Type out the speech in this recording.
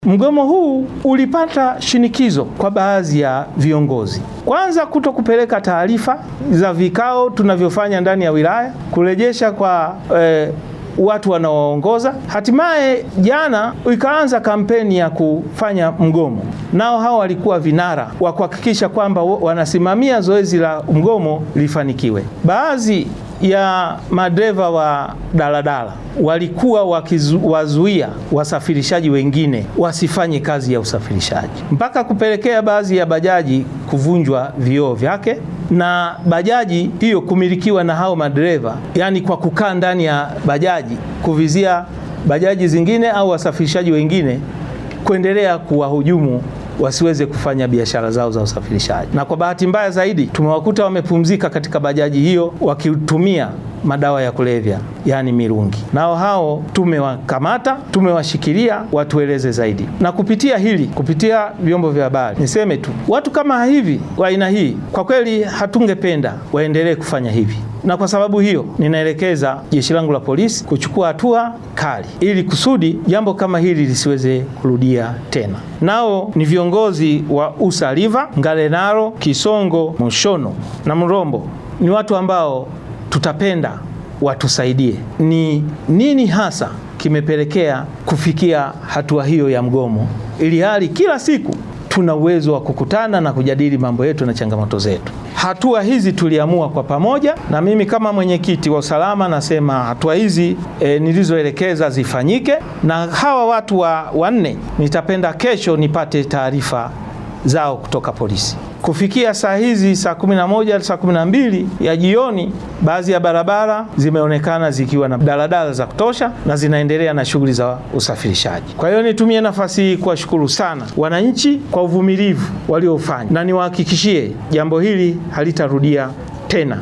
Mgomo huu ulipata shinikizo kwa baadhi ya viongozi. Kwanza, kuto kupeleka taarifa za vikao tunavyofanya ndani ya wilaya, kurejesha kwa watu wanaoongoza. Hatimaye jana ikaanza kampeni ya kufanya mgomo. Nao hao walikuwa vinara wa kuhakikisha kwamba wanasimamia zoezi la mgomo lifanikiwe. Baadhi ya madereva wa daladala walikuwa wakiwazuia wasafirishaji wengine wasifanye kazi ya usafirishaji, mpaka kupelekea baadhi ya bajaji kuvunjwa vioo vyake na bajaji hiyo kumilikiwa na hao madereva, yani kwa kukaa ndani ya bajaji kuvizia bajaji zingine au wasafirishaji wengine kuendelea kuwahujumu wasiweze kufanya biashara zao za usafirishaji. Na kwa bahati mbaya zaidi tumewakuta wamepumzika katika bajaji hiyo wakitumia madawa ya kulevya, yani mirungi. Nao hao tumewakamata, tumewashikilia watueleze zaidi. Na kupitia vyombo vya habari niseme tu, watu kama hivi wa aina hii kwa kweli hatungependa waendelee kufanya hivi, na kwa sababu hiyo ninaelekeza jeshi langu la polisi kuchukua hatua kali ili kusudi jambo kama hili lisiweze kurudia tena. Nao ni viongozi wa Usaliva, Ngarenaro, Kisongo, Mushono na Mrombo. Ni watu ambao tutapenda watusaidie. Ni nini hasa kimepelekea kufikia hatua hiyo ya mgomo, ili hali kila siku tuna uwezo wa kukutana na kujadili mambo yetu na changamoto zetu. Hatua hizi tuliamua kwa pamoja, na mimi kama mwenyekiti wa usalama nasema hatua hizi nilizoelekeza zifanyike, na hawa watu wanne nitapenda kesho nipate taarifa zao kutoka polisi. Kufikia saa hizi saa 11 saa 12 ya jioni, baadhi ya barabara zimeonekana zikiwa na daladala za kutosha na zinaendelea na shughuli za usafirishaji. Kwa hiyo nitumie nafasi hii kuwashukuru sana wananchi kwa uvumilivu waliofanya, na niwahakikishie jambo hili halitarudia tena.